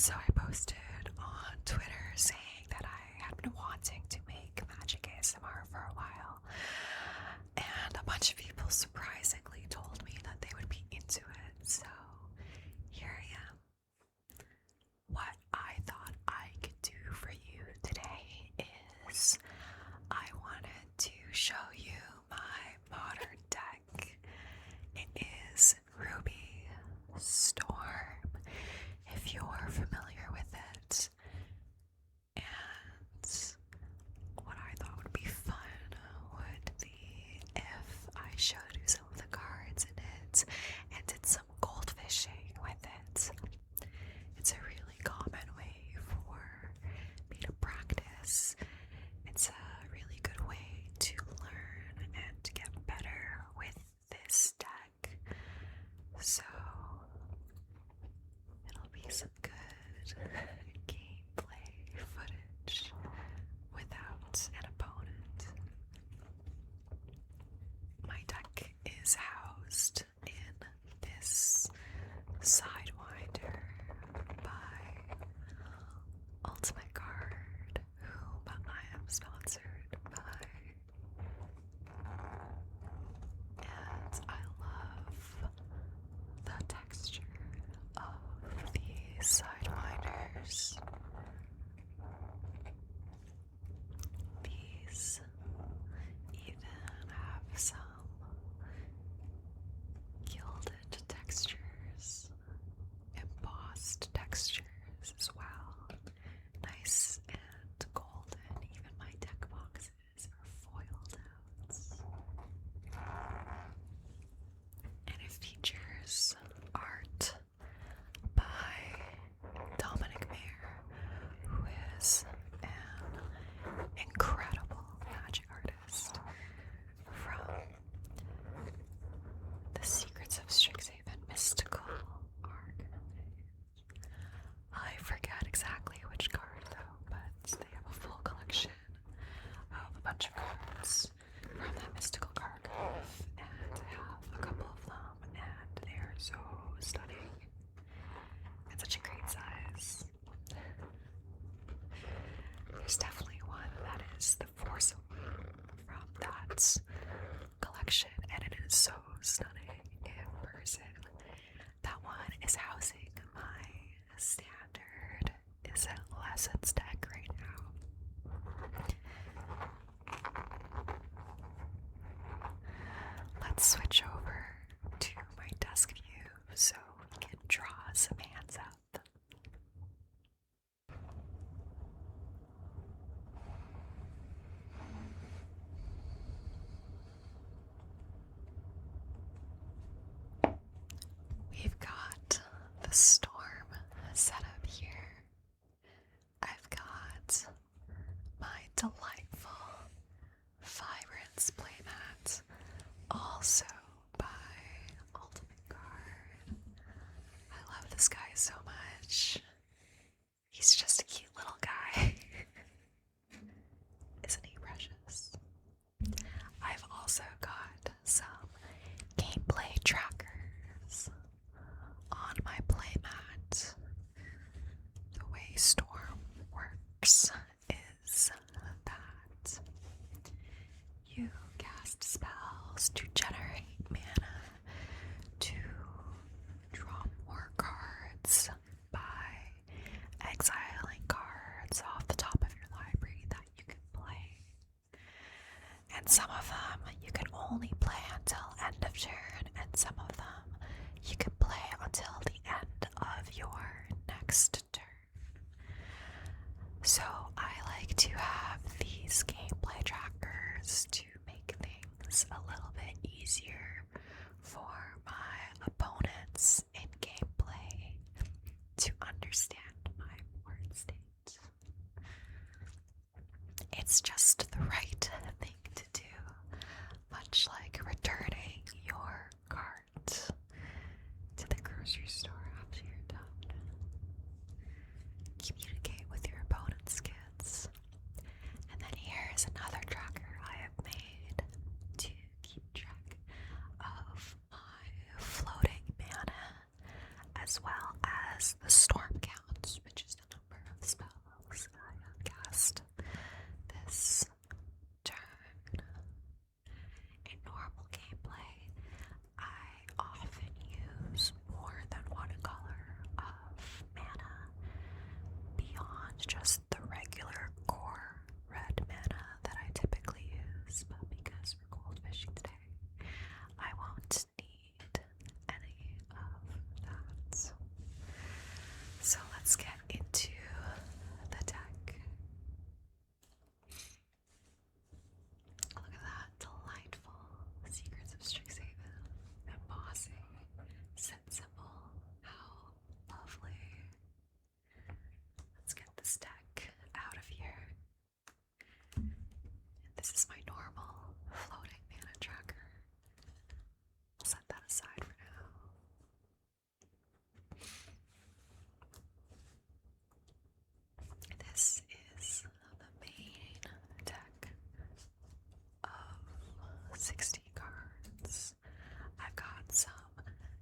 So I posted on Twitter saying that I had been wanting to make magic ASMR for a while, and a bunch of people surprisingly told me that they would be into it, so here I am. What I thought I could do for you today is I wanted to show you my modern deck. It is Ruby Storm, if you're familiar with it. And what I thought would be fun would be if I showed you some of the cards in it and did some goldfishing with it. It's a really common way for me to practice. It's a really good way to learn and to get better with this deck. So it'll be some good gameplay footage without an opponent. My deck is housed in this Sidewinder by Ultimate Card, whom I am sponsored by. And I love the texture of these Sidewinders. These even have some gilded textures, embossed textures as well. Nice and golden. Even my deck boxes are foiled out. And it features art by Dominic Mayer, who is an incredible magic artist from the Secrets of Strixhaven mystical arc. I forget exactly which card though, but they have a full collection of a bunch of cards from that mystical archive, and I have a couple of them, and they are so stunning and such a great size. There's definitely one that is the Force from that collection, and it is so stunning in person. That one is housing my standard Is It Lessons deck right now. Let's switch over to my desk view so we can draw some hands up. We've got the storm set up here. I've got my delightful Vibrance playmat, also by Ultimate Card. I love this guy so much. He's just a cute little guy. Isn't he precious? I've also got some gameplay trackers on my playmat. The way Storm works is that you cast spells to generate mana to draw more cards by exiling cards off the top of your library that you can play. And some of them you can only play until end of turn, and some of them you can play until the end of your next turn. So I like to have these gameplay trackers to make things a little bit easier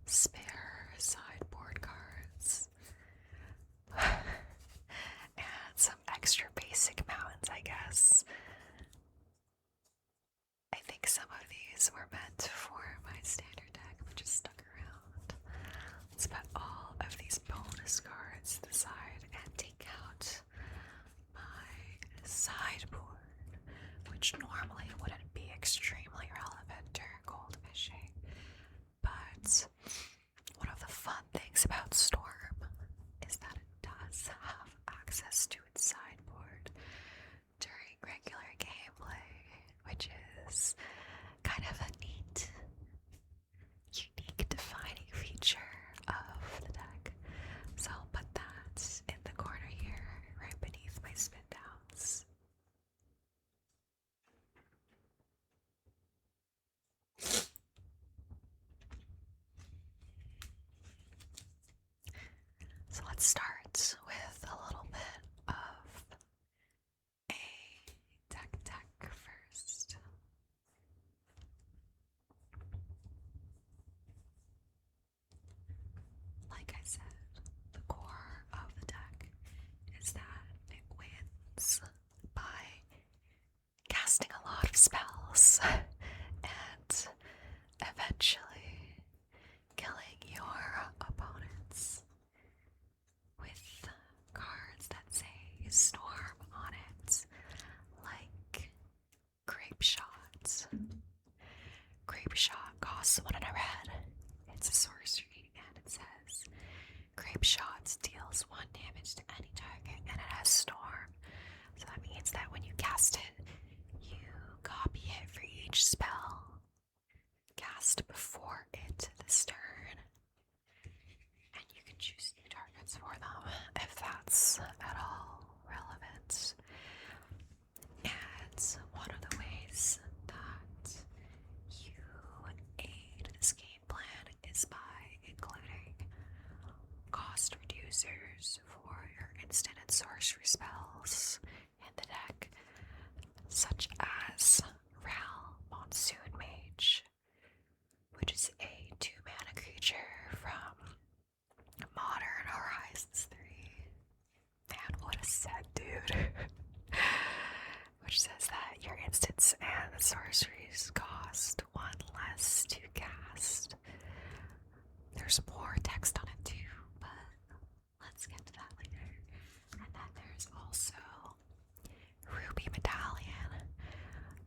spare sideboard cards, and some extra basic mountains, I guess. I think some of these were meant for my standard deck, but just stuck around. Let's put all of these bonus cards to the side and take out my sideboard, which normally wouldn't be extremely relevant during gold fishing. But one of the fun things about Storm is that it does have access to its sideboard during regular gameplay, which is kind of a neat, unique defining feature of the deck. So I'll put that in the corner here, right beneath my spin downs. So let's start with a little bit of a deck first. Like I said, the core of the deck is that it wins by casting a lot of spells and eventually killing your opponents with cards that say Storm on it, like Grape Shot. Grape Shot costs 1 and a red. It's a sorcery, and it says Grape Shot deals 1 damage to any target, and it has Storm. So that means that when you cast it, you copy it for each spell cast before it this turn, and you can choose new targets for them if that's at all relevant. And one of the ways that you aid this game plan is by including cost reducers for your instant and sorcery spells in the deck, such as Ral Monsoon Mage, which is a 2-mana creature from Modern Horizons 3. Man, what a set, dude. Which says that your instants and sorceries cost 1 less to cast. There's more text on it too, but let's get to that later. And then there's also Ruby Medallion,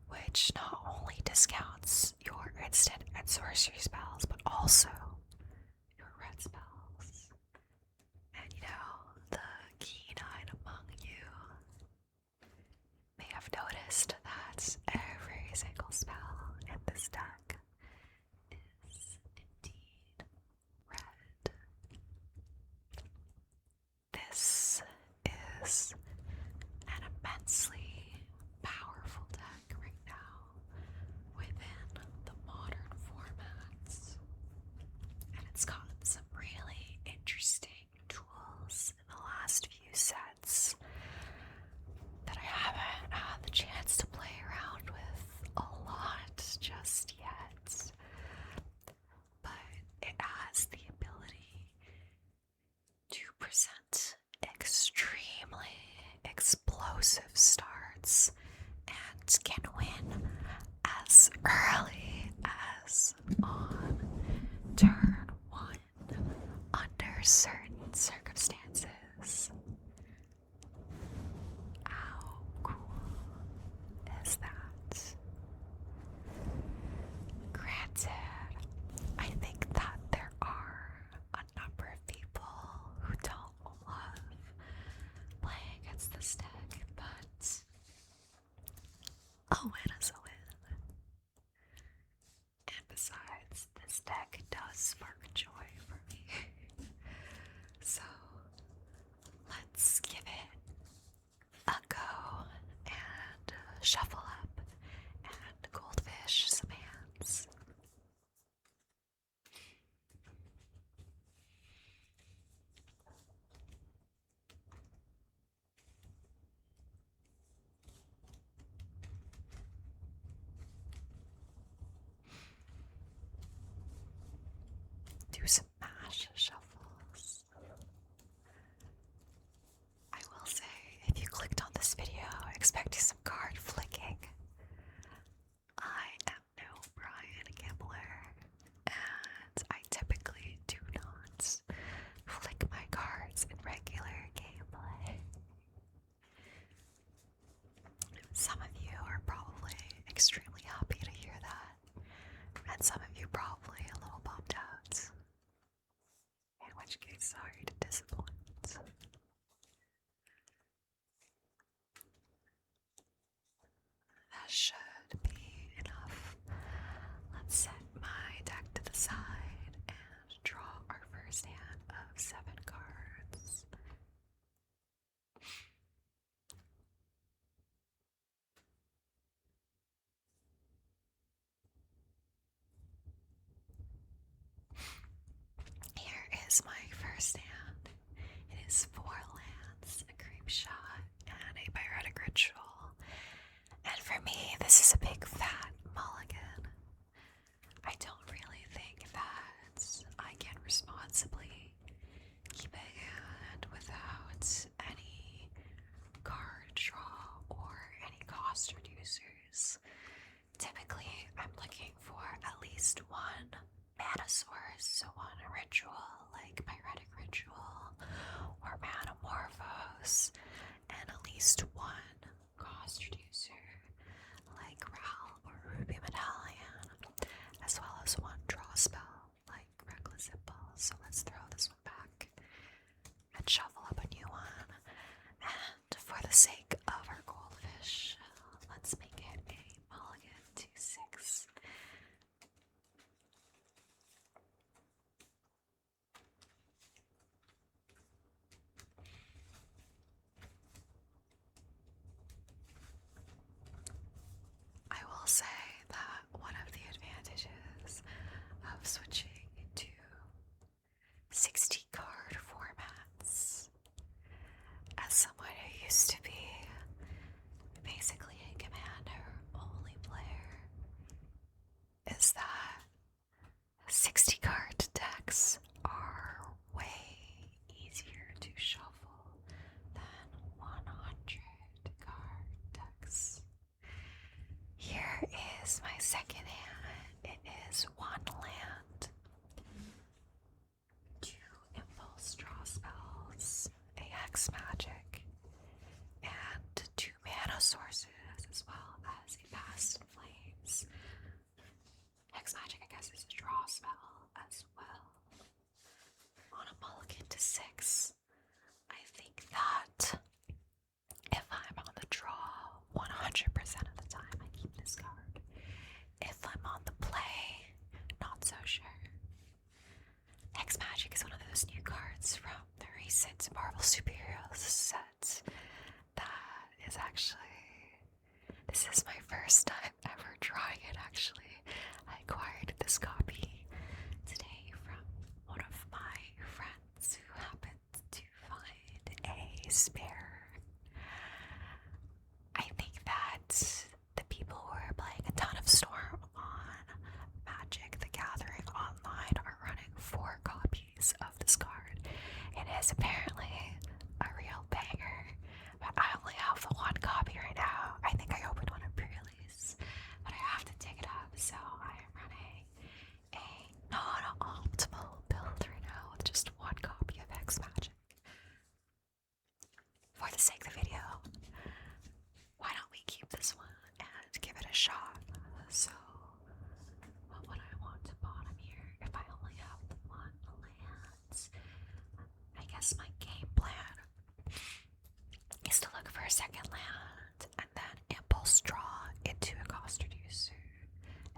which not only discounts your instant and sorcery spells, but also your red spells. And you know, the keen-eyed among you may have noticed that every single spell in this deck is indeed red. This is an immensely powerful deck right now within the modern formats, and it's gotten some really interesting tools in the last few sets that I haven't had the chance to play around with a lot just yet, but it has the ability to present extremely explosive starts and can win as early as on turn 1 under certain circumstances. How cool is that? Granted, I think that there are a number of people who don't love playing against this deck, but a win is a win. And besides, this deck does spark joy for me. So let's give it a go and shuffle up and goldfish some hands. Do to smash shuffles. I will say, if you clicked on this video expecting some card flicking, I am no Brian Gambler, and I typically do not flick my cards in regular gameplay. Some of you are probably extremely happy to hear that, and some of you probably a little bummed out, in which case sorry to disappoint. That should be enough. Let's set my deck to the side and draw our first hand of 7 cards. Here is my first hand. It is 4 lands, a creep shot, and a pyretic ritual. And for me, this is a big fat mulligan. I don't really think that I can responsibly keep a hand without any card draw or any cost reducers. Typically, I'm looking for at least 1 mana source, so 1 ritual like pyretic ritual or Manamorphose, and at least 1 cost reducer like Ral or Ruby Medallion, as well as 1 draw spell like Reckless Impulse. So let's throw this one back and shuffle up a new one. And for the sake of our goldfish, let's make it a mulligan to 6. I will say that one of the advantages of switching to 60 card formats, as someone who used to be basically a commander only player, is that 60 card decks are way easier to shuffle than 100 card decks. Here is my second hand. It is 1 land, 2 impulse draw spells, a hex magic, and 2 mana sources, as well as a past in flames. Hex magic, I guess, is a draw spell as well. On a mulligan to 6, I think that if I'm on the draw 100% of the time, I keep this card. If I'm on the play, not so sure. Hex magic is one of those new cards from the recent Marvel Superheroes set that is actually, this is my first time ever trying it actually. I acquired this copy today from one of my friends who happened to find a spare. I think that the people who are playing a ton of Storm on Magic the Gathering online are running 4 copies of this card. It is apparently a real banger, but I only have the 1 copy right now. I think I opened one at pre-release, but I have to dig it up, so I am running a non-optimal build right now with just 1 copy of Hex Magic. For the sake of the video, why don't we keep this one and give it a shot? So, what would I want to bottom here if I only have 1 land? I guess my game plan is to look for a second land and then impulse draw into a cost reducer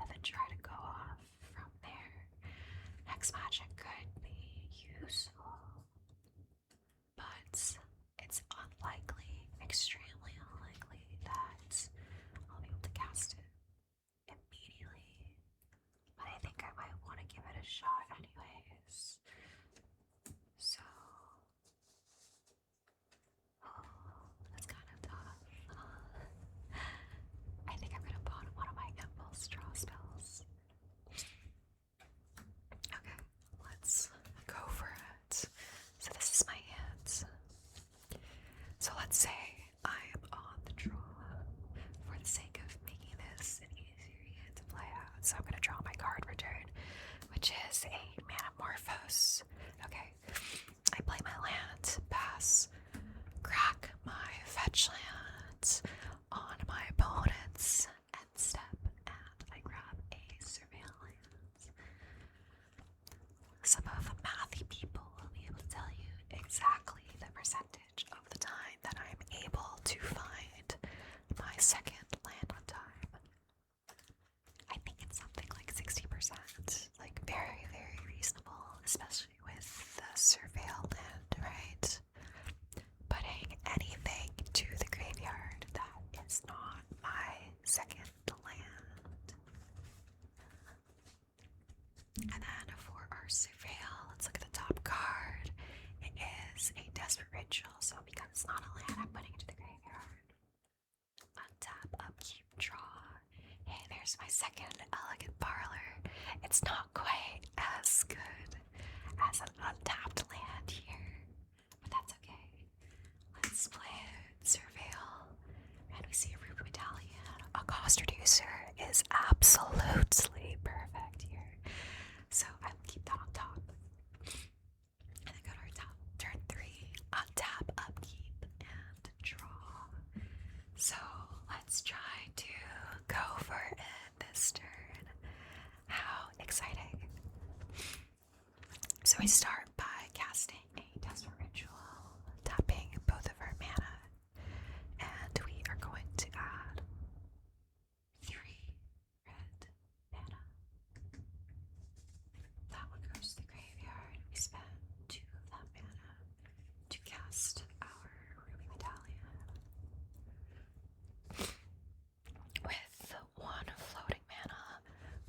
and then try to go off from there. Hex magic could be useful, but it's unlikely, extremely unlikely, that I'll be able to cast it immediately. But I think I might want to give it a shot anyways. So, that's kind of tough. I think I'm gonna bottom one of my impulse draw spells. Okay, let's some of the mathy people will be able to tell you exactly the percentage of the time that I'm able to find my second land on time. I think it's something like 60%, like very, very reasonable, especially with the surveil land, right? Putting anything to the graveyard that is not my second land. And then for our surveil, let's look at the top card. It is a desperate ritual, so because it's not a land, I'm putting it to the graveyard. Untap, upkeep, draw. Hey, there's my second elegant parlor. It's not quite as good as an untapped land here, but that's okay. Let's play Surveil, and we see a ruby medallion. A cost reducer is absolutely perfect here, so I will keep that on top. And then go to our top. Turn 3, untap, upkeep, and draw. So let's try to go for it this turn. How exciting! So we start by casting a desperate ritual, tapping both of our mana, and we are going to add 3 red mana. That one goes to the graveyard. We spend 2 of that mana to cast our ruby medallion. With 1 floating mana,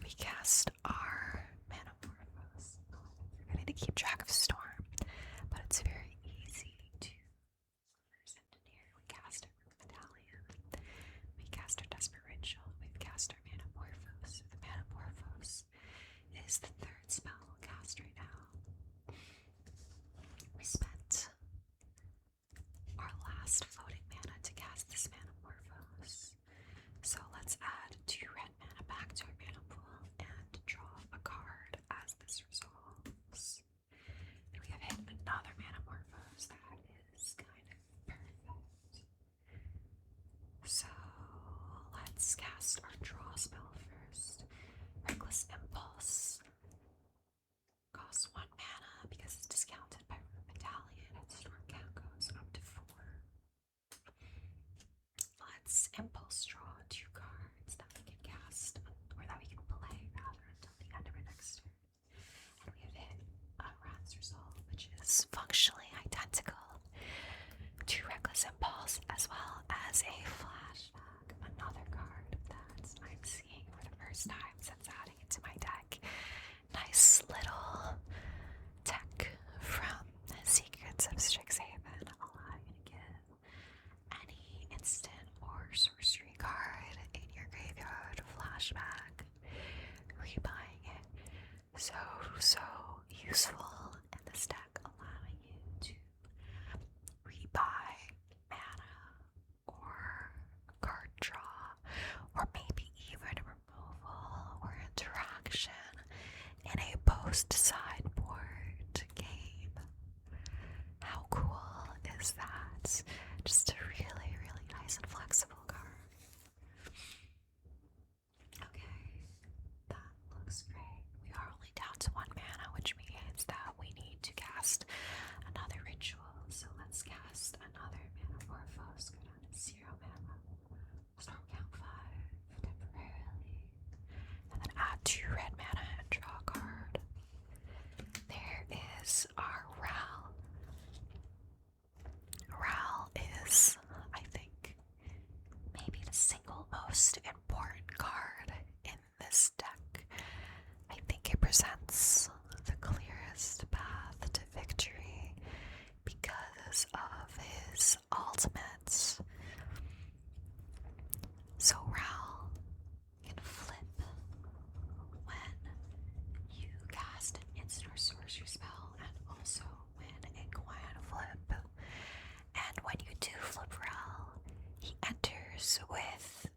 we cast our mana morphos. I need to keep track of storm, but it's very easy to present in here. We cast our ruby medallion. We cast our desperate ritual. We've cast our mana morphos. The mana morphos is the 3rd spell we'll cast right now. We spent our last floating mana to cast this mana morphos. So let's add 2 red mana back to our mana pool and draw a card as this resolves. And we have hit another mana morphos. That is kind of perfect. So let's cast our draw spell first. Reckless Impulse. Costs 1 mana because it's discounted by Ruby Medallion and storm count goes up to 4. Let's impulse draw 2 cards that we can cast, or that we can play rather, until the end of our next turn. And we have hit a Rat's Resolve, which is functionally identical to Reckless Impulse, as well as a Flashback, another card that I'm seeing for the first time since adding it to my deck. Nice little tech from Secrets of Strixhaven, allowing you to give any instant or sorcery card in your graveyard flashback, rebuying it. So useful in this deck, allowing you to rebuy mana or card draw, or maybe even removal or interaction in a post-sideboard game. How cool is that? Just a really, really nice and flexible card. Okay, that looks great. We are only down to 1 mana, which means that we need to cast another ritual. So let's cast another mana morphos. Go down to 0 mana. Storm count 5 temporarily. And then add 2 red mana and draw a card. There is our Ral. Ral is, I think, maybe the single most important card in this deck. I think it presents the clearest path to victory because of his ultimate. So Ral can flip when you cast an instant or sorcery spell, and also when a coin flip. And when you do flip Ral, he enters with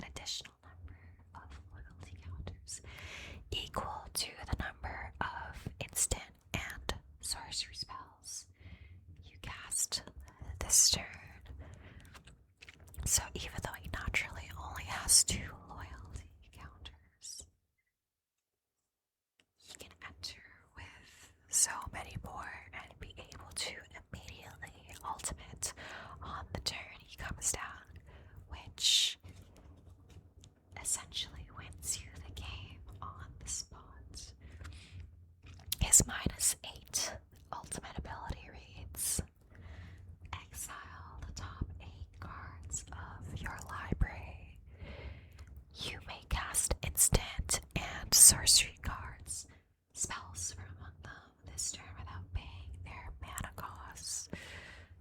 an additional number of loyalty counters equal to the number of instant and sorcery spells you cast this turn. So even though he naturally only has 2 loyalty counters, comes down, which essentially wins you the game on the spot. His -8 ultimate ability reads: exile the top 8 cards of your library. You may cast instant and sorcery cards, spells from among them this turn without paying their mana costs.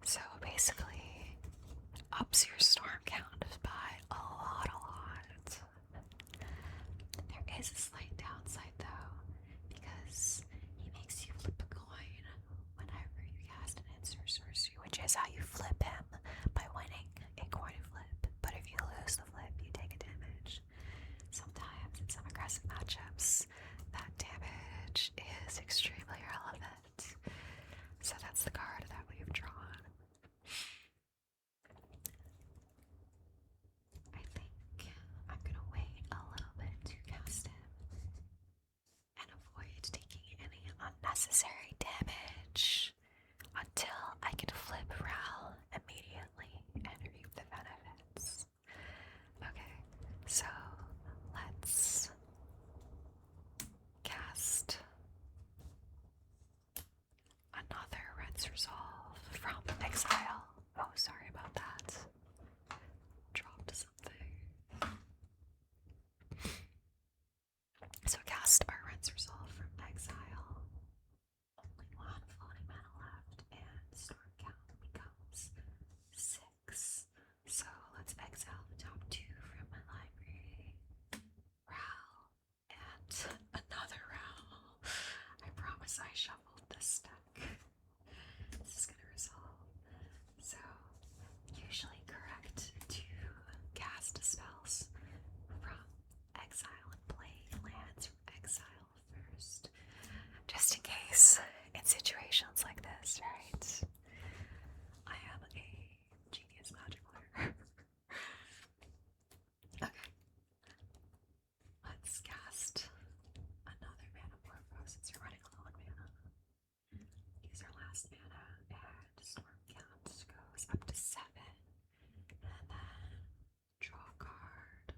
So basically, ups your storm count by a lot. There is a slight downside though, because he makes you flip a coin whenever you cast an instant sorcery, which is how you flip him, by winning a coin flip. But if you lose the flip, you take a damage. Sometimes in some aggressive matchups, that damage is extremely relevant. So that's the card that we've drawn. I think I'm gonna wait a little bit to cast him and avoid taking any unnecessary damage until I can flip Ral immediately and reap the benefits. Okay, so let's cast another Red's Resolve from exile. Oh, sorry about that. Dropped something. So cast our Red's Resolve from exile. Only one floating mana left, and storm count becomes 6. So let's exile the top 2 from my library. Ral and another Ral. I promise I shuffled this deck. This is gonna resolve. So, usually correct to cast spells from exile and play lands from exile first. Just in case in situations like this, right? I am a genius magic player. Okay. Let's cast another Manamorphose since we're running low on mana. Use our last mana, and storm count goes up to 7. And then draw a card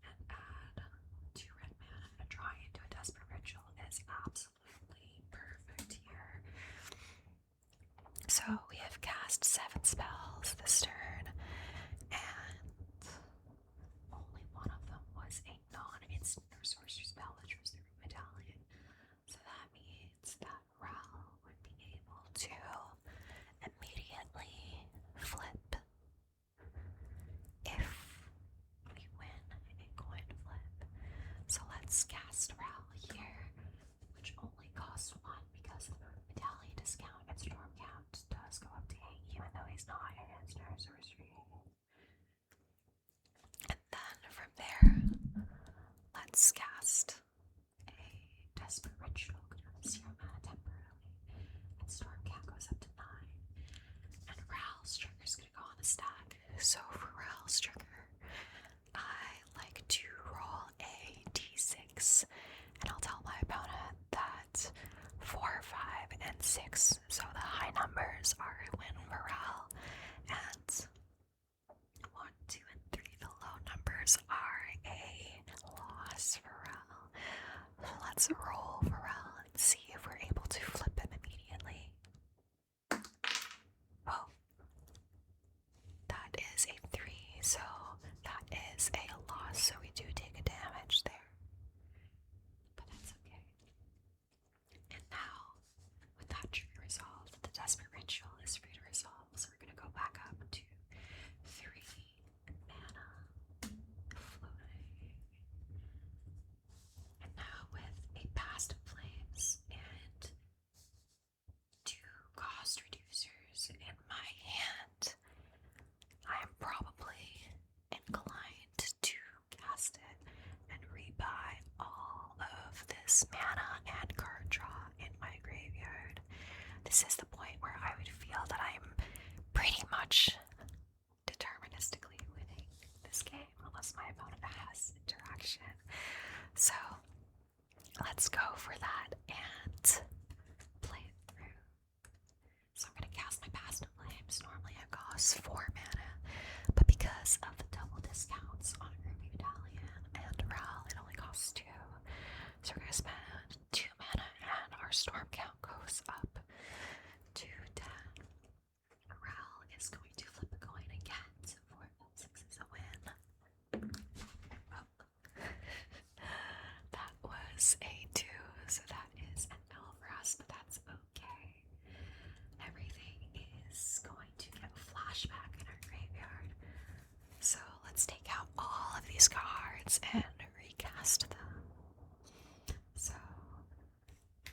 and add 2 red mana. And drawing into a Desperate Ritual is absolutely perfect here. So we have cast 7 spells this turn, and only one of them was a non-instant or sorcery spell, which was the Root Medallion. So that means that Ral would be able to immediately flip if we win a coin flip. So let's cast Ral here, which only costs 1 because of the Medallion discount, and storm count does go up to 8, even though he's not an instant or sorcery. And then from there, let's cast a Desperate Ritual, because 0 mana temporarily, and storm count goes up to 9. And Ral's trigger is going to go on the stack. So for Ral's trigger, I like to roll a d6, and I'll tell my opponent that 4, 5, and 6, so the high numbers are a win for Ral, and 1, 2, and 3, the low numbers are a loss for Ral. So let's roll for Ral and see if we're able to flip him immediately. Oh, that is a 3, so that is a loss, so we do take a damage there. But that's okay. And now, with that trigger resolved, the Desperate Ritual is free to resolve, so we're going to go back up to 3 mana floating. And now with a Past Flames and 2 cost reducers in my hand, I am probably inclined to cast it and rebuy all of this mana and card draw in my graveyard. This is the point where I would feel that I'm pretty much deterministically winning this game, unless my opponent has interaction. So let's go for that and play it through. So I'm going to cast my Past Flames. Normally it costs 4 mana, but because of the double discounts on Ruby Medallion and Ral, it only costs 2. So we're gonna spend 2 mana and our storm count goes up to 10. Ral is going to flip a coin again, so 4 of 6 is a win. Oh. That was a 2, so that is an L for us, but that's okay. Everything is going to get a flashback in our graveyard. So let's take out all of these cards and recast them. So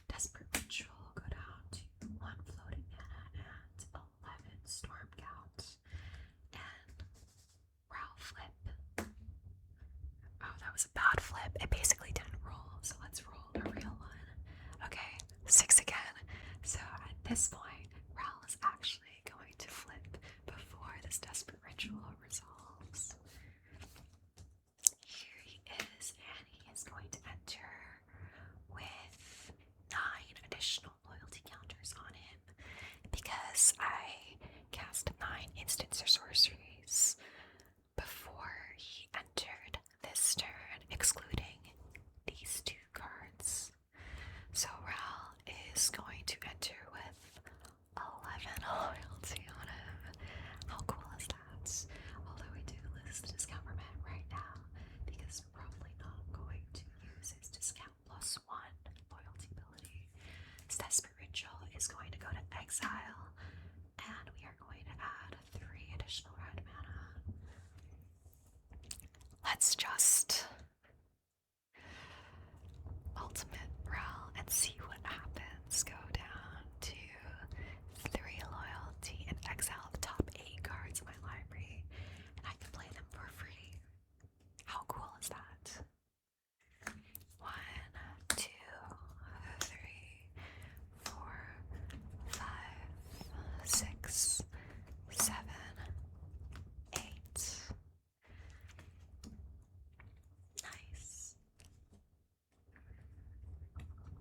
Desperate Ritual will go down to 1 floating mana and 11 storm count. And Ral flip. Oh, that was a bad flip. It basically didn't roll, so let's roll a real one. Okay, 6 again. So at this point, Ral is actually going to flip before this Desperate Ritual resolves. Here he is, and he is going to enter with 9 additional loyalty counters on him because I cast 9 instants or sorceries before he entered this turn, excluding these 2 cards. So Ral is going to enter with 11 loyalty on him. How cool is that? Although we do lose the discount from him right now because we're probably not going to use his discount plus 1 loyalty ability. His Desperate Ritual is going to go to exile, and we are going to add 3 additional red mana. Let's just ultimate Ral and see what happens. Go down to 3 loyalty and exile the top 8 cards in my library, and I can play them for free. How cool is that? 1, 2, 3, 4, 5, 6, 7, 8. Nice.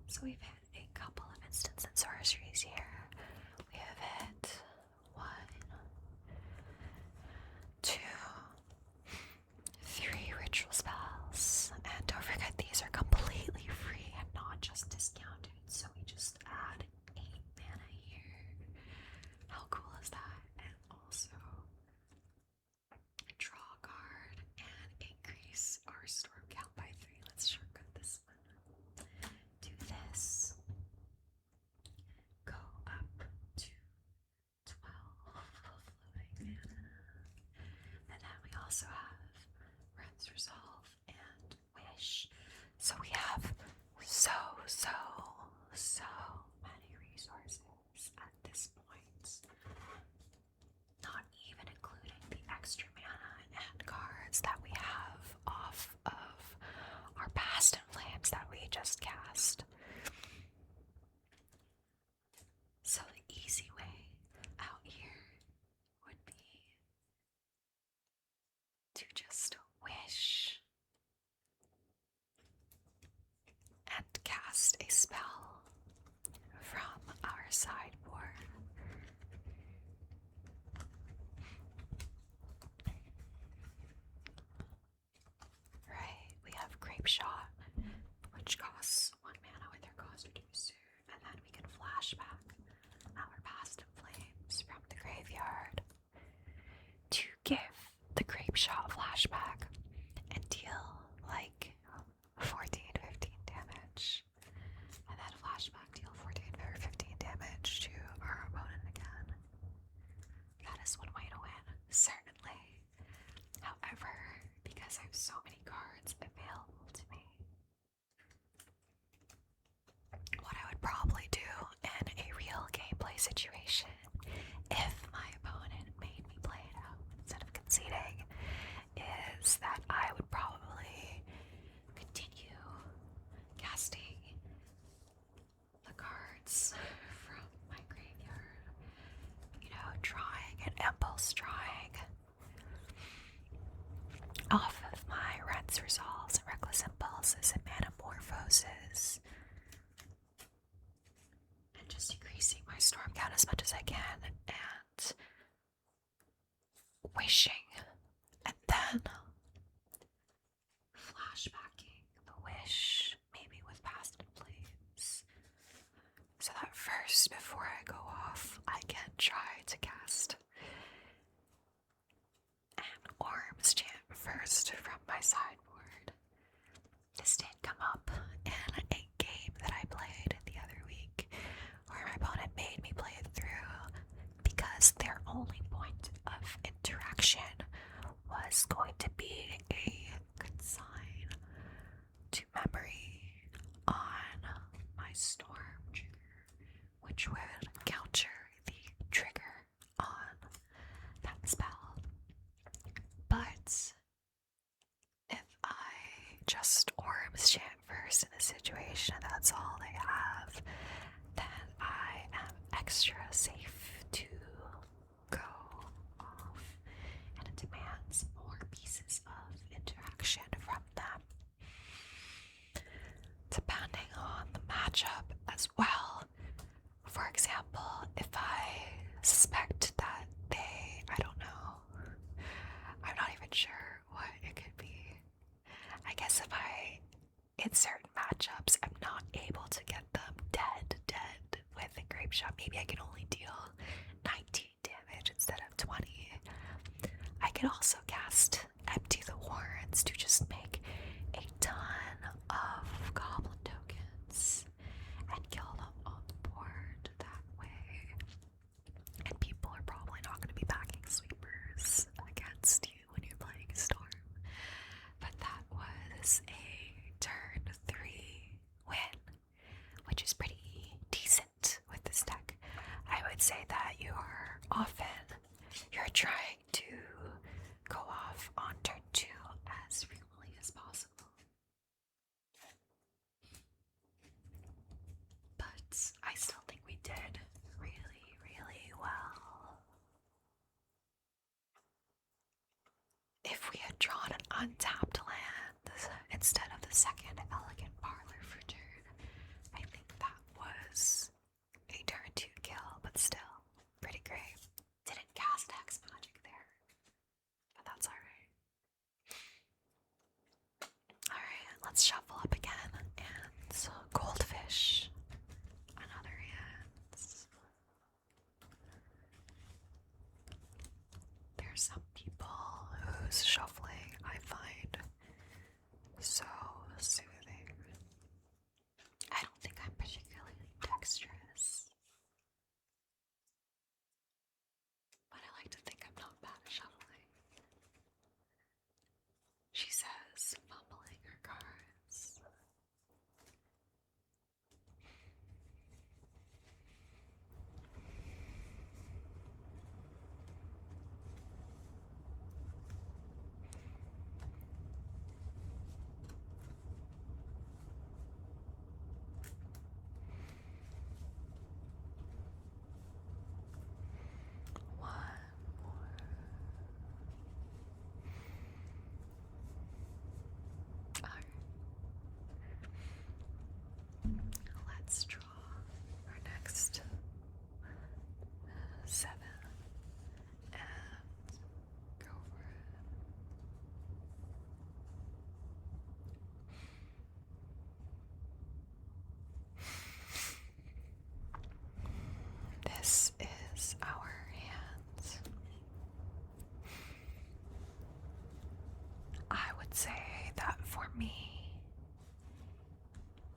So we've hit a couple of instants and sorceries here. We have hit 1, 2, 3 ritual spells. And don't forget, these are completely free and not just discounted. So we just add 8 mana here. How cool is that? And also draw a card and increase our storm count by 3. Let's shortcut this one. Do this. Go up to 12 floating mana. And then we also have Ren's Resolve and Wish. So we have so many resources at this point. Not even including the extra mana and cards that we have off of our Past in Flames that we just cast. So the easy way out here would be to just wish and cast a spell from our sideboard. Right, we have Grape Shot, which costs 1 mana with our cost reducer, and then we can flashback our Past in Flames from the graveyard to give the Grape Shot flashback and deal like 14, 15 damage. And then flashback, deal 14 or 15 damage to our opponent again. That is one way to win, certainly. However, because I have so many cards available to me, what I would probably do in a real gameplay situation, if my opponent made me play it out instead of conceding, is that I would probably continue casting the cards from my graveyard, drawing and impulse drawing off of my Ren's Resolves and Reckless Impulses and Manamorphoses, and just increasing my storm count as much as I can, and wishing again, flashbacking the wish, maybe with past plays, so that first, before I go off, I can try to cast an Orms chant first from my sideboard. This did come up in a game that I played the other week, where my opponent made me play it through because their only point of interaction was going to be a consign to memory on my storm trigger, which would counter the trigger on that spell. But if I just Orms chant first in the situation, that's all they have, then I am extra safe to go off, and it demands more pieces of interaction from them, depending on the matchup as well. For example, if I suspect that I don't know, I'm not even sure what it could be. I guess if in certain matchups, I'm not able to get them dead with a grape shot, maybe I can only deal 19 damage instead of 20. I can also cast Empty the Warrens to just make a ton of goblin tokens and kill them on the board that way. And people are probably not going to be backing sweepers against you when you're playing Storm. But that was a turn 3 win, which is pretty decent with this deck. I would say that you're trying to go off on turn 2 as frequently as possible. But I still think we did really, really well. If we had drawn an untapped land instead of the second Elegant Parlor for turn, I think that was a turn 2 kill, but still pretty great. Didn't cast Hex Magic there, but that's alright. Alright, let's shuffle up again, and goldfish on other hands. There's some people whose shuffling I find so soothing. I don't think I'm particularly dexterous, but I like to think I'm not bad at shuffling. She says, fumbling her cards. One more. Alright. Let's draw our next 7 and go for it. This is our hand. I would say that for me,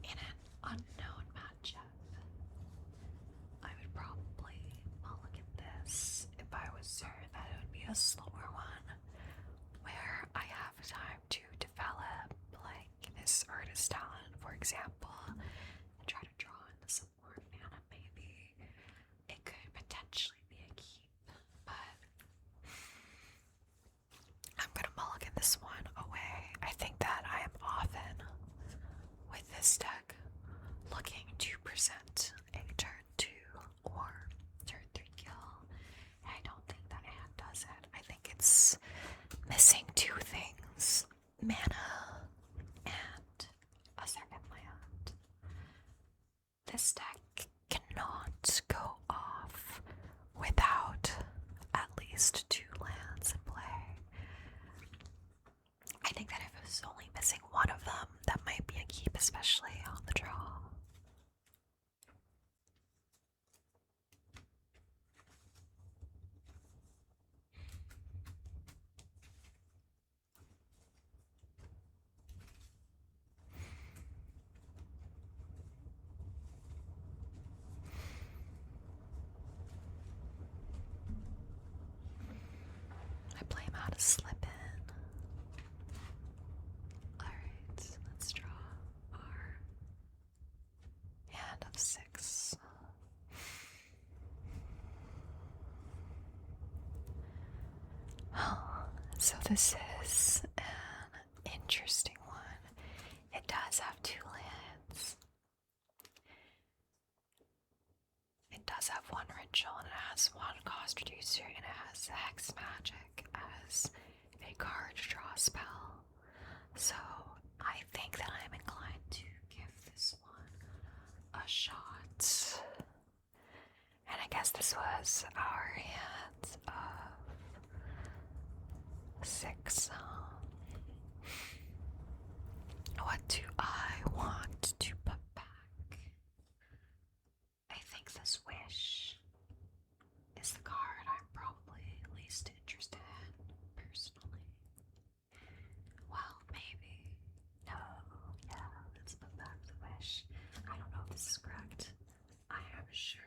in an unknown matchup, I would probably mulligan this if I was certain that it would be a slower one, where I have time to develop, like this artist talent, for example, and try to draw into some more mana maybe. It could potentially be a keep, but I'm gonna mulligan this one away. I think that I am often, with this deck, looking to present a turn 2 or turn 3 kill. And I don't think that hand does it. I think it's missing 2 things: mana and a second land. This deck cannot go off without at least 2 lands in play. missing one of them. That might be a keep, especially on the draw. I play him how to slip in. Alright, let's draw our hand of 6. So this is an interesting one. It does have 2 lands. It does have 1 ritual, and it has 1 cost reducer, and it has Hex Magic as a card draw spell. So I think that I'm inclined to give this one a shot. And I guess this was our hand of 6. What do I want to put back? I think this Wish is the card I'm probably least interested in, personally. Well, maybe. No, yeah, let's put back the Wish. I don't know if this is correct. I am sure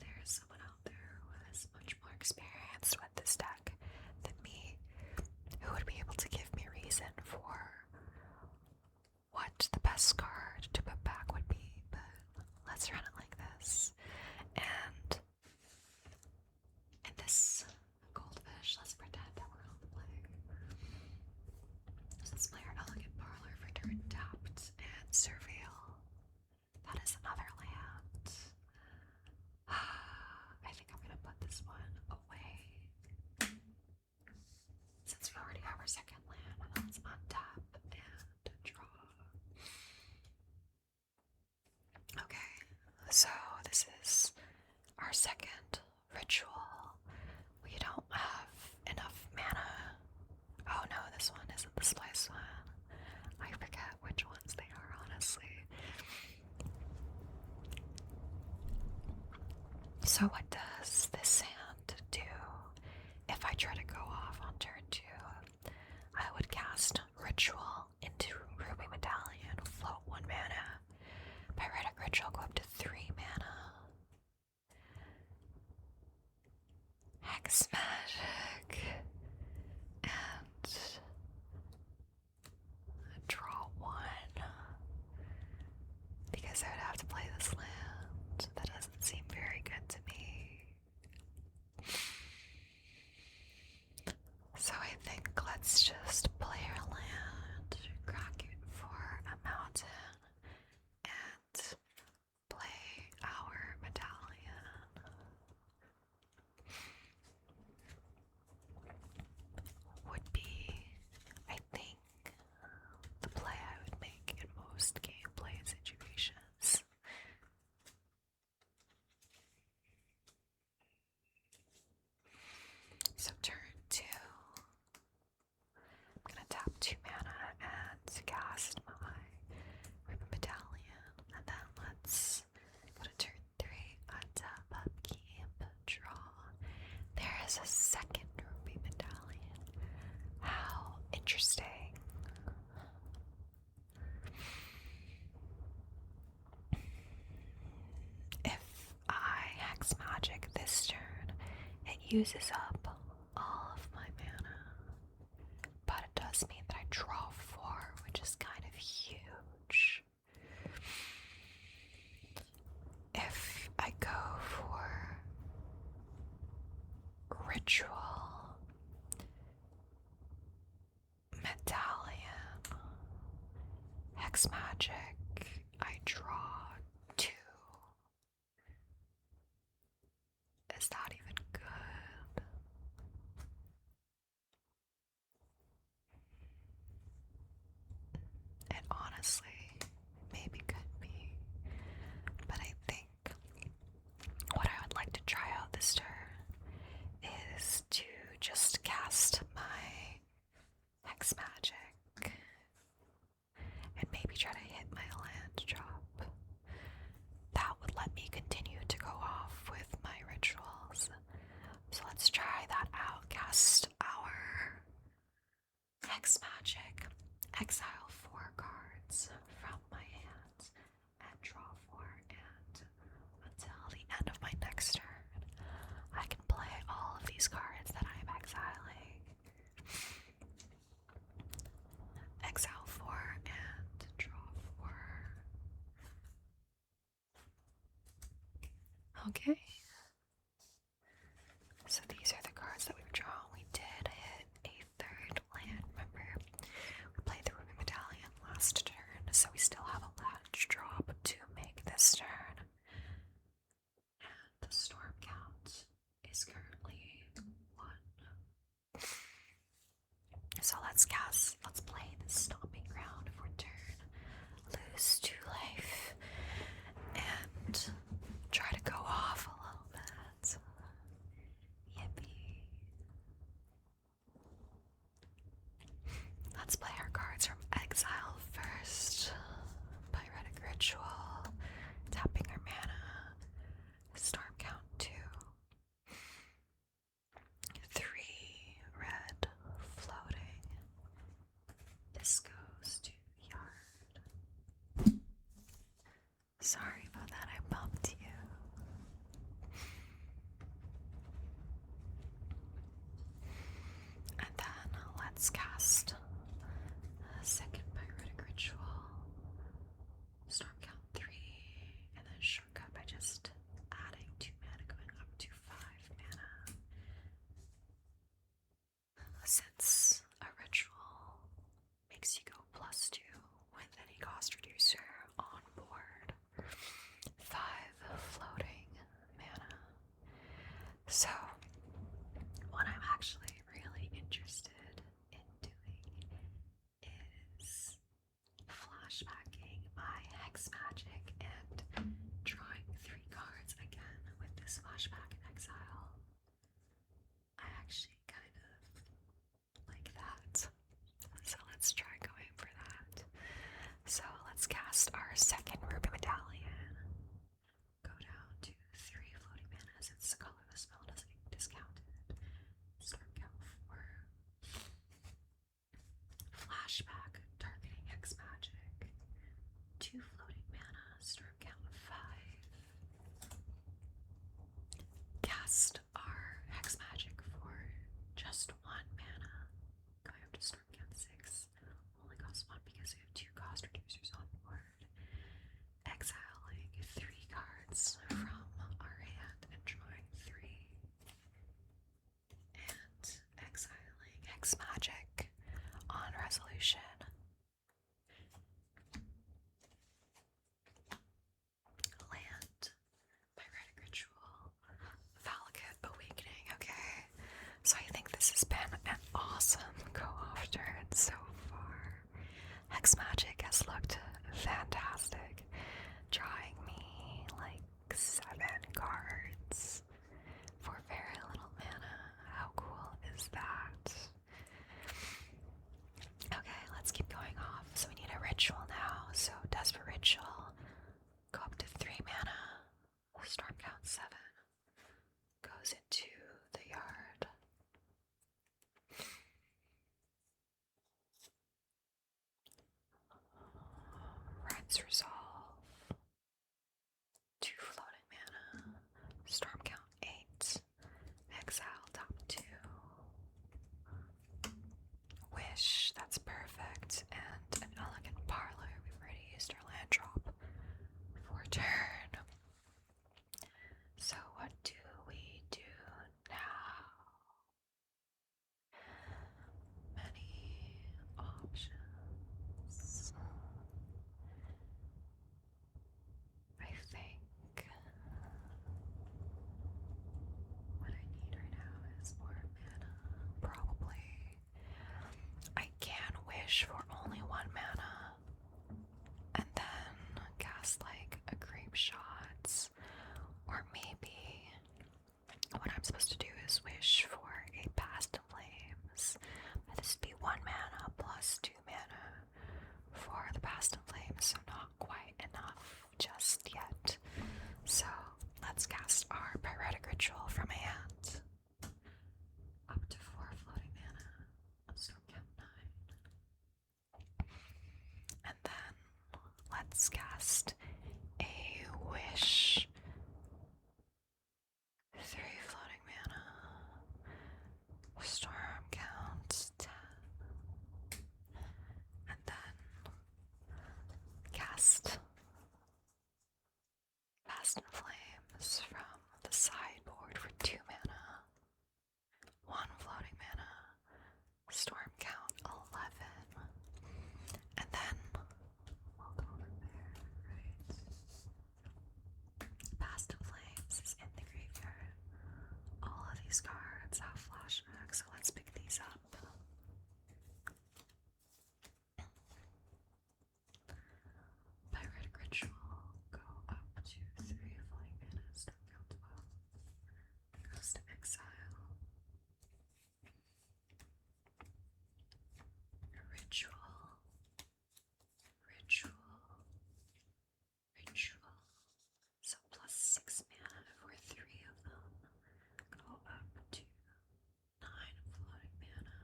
there is someone out there who has much more experience with this deck than me, who would be able to give me reason for what the best card to put back would be, but let's run it like this. And in this goldfish, let's pretend that we're on the play. So let's play our Elegant Parlor for turn tapped and Surveil. That is another land. I think I'm gonna put this one away. Since we already have our second land, let's untap and draw. Okay, so this is our second ritual. We don't have enough mana. Oh no, this one isn't the splice one. I forget which ones they are, honestly. So what does this hand do? If I try to go off on turn 2, I would cast Ritual into Ruby Medallion, float 1 mana. Pyretic Ritual, go up to 3 mana. Hex Magic. And draw 1. Because I would have to play this land. That doesn't seem very good to me. So I think let's just play our land, crack it for a mountain, and play our medallion. Would be, I think, the play I would make in most gameplay situations. So turn 2. I'm gonna tap 2 mana and cast my Ribbon Medallion, and then let's go to turn 3, untap, upkeep, draw. There is a second Ruby Medallion. How interesting. If I Hex Magic this turn, it uses up all of my mana, but it does mean that I draw 4, which is kind of huge. If I go for Ritual, Medallion, Hex Magic, I draw 2. Is that even good? It honestly maybe could be, but I think what I would like to try out this turn is to just cast my Hex Magic these cards that I am exiling. Exile 4 and draw 4. Okay. So these are the cards that we've drawn. We did hit a third land, remember? We played the Ruby Medallion last turn, so we still have a land drop to make this turn. And the storm count is currently 1. So let's play the Stomping Ground for turn. Lose 2 life and try to go off a little bit. Yippee. Let's play our cards from exile first. Pyretic Ritual, tapping our mana. Storm count 2. 3 red floating. This goes to yard. Sorry about that, I bumped you. And then let's cast a second Pyretic Ritual. Storm count 3, and then shortcut by just adding 2 mana, going up to 5 mana. Since a ritual makes you go +2 with any cost reducer on board, 5 floating mana. So, what I'm actually really interested in doing is flashbacking my Hex Magic and drawing 3 cards again with this flashback in exile. I actually kind of like that. So let's try going for that. So let's cast our second Ruby Medallion. Go down to 3 floating mana since the color of the spell doesn't get discounted. Storm count 4. Flashback, targeting Hex Magic. 2 floating mana, storm count 5. Cast our Hex Magic for just 1 mana. Going up to storm count 6. Only costs 1 because we have 2 cost reducers on board. Exiling 3 cards from our hand and drawing 3. And exiling Hex Magic on resolution. Land, Pyretic Ritual, Valakut Awakening. Okay, so I think this has been an awesome co-op turn so far. Hex Magic has looked fantastic, drawing me like 7 cards for very little mana. How cool is that? Okay, let's keep going off. So we need a ritual now. So Desperate Ritual, go up to 3 mana. Storm count 7. Goes into the yard. Rinse Resolve. 2 floating mana. Storm count 8. Exile top 2. Wish, that's perfect. And an Elegant Parlor. We've already used our land drop for a turn. So what do we do now? Many options. I think what I need right now is more mana. Probably. I can wish for only 1 mana and then cast like a Grape Shots, or maybe what I'm supposed to do is wish for a Past in Flames. But this would be 1 mana plus 2 mana for the Past in Flames, so not quite enough just yet. So let's cast our Pyretic Ritual from hand. Up to 4 floating mana. Storm count 9. And then let's cast a Wish. 3 floating mana. Past and Flames from the sideboard for 2 mana. 1 floating mana. Storm count 11. And then we'll go over there, right? Past and Flames is in the graveyard. All of these cards have flashback, so let's pick these up. Pyretic Ritual, go up to 3 flying mana, storm count 12. Goes to exile. Ritual, ritual. So plus 6 mana for 3 of them. Go up to 9 floating mana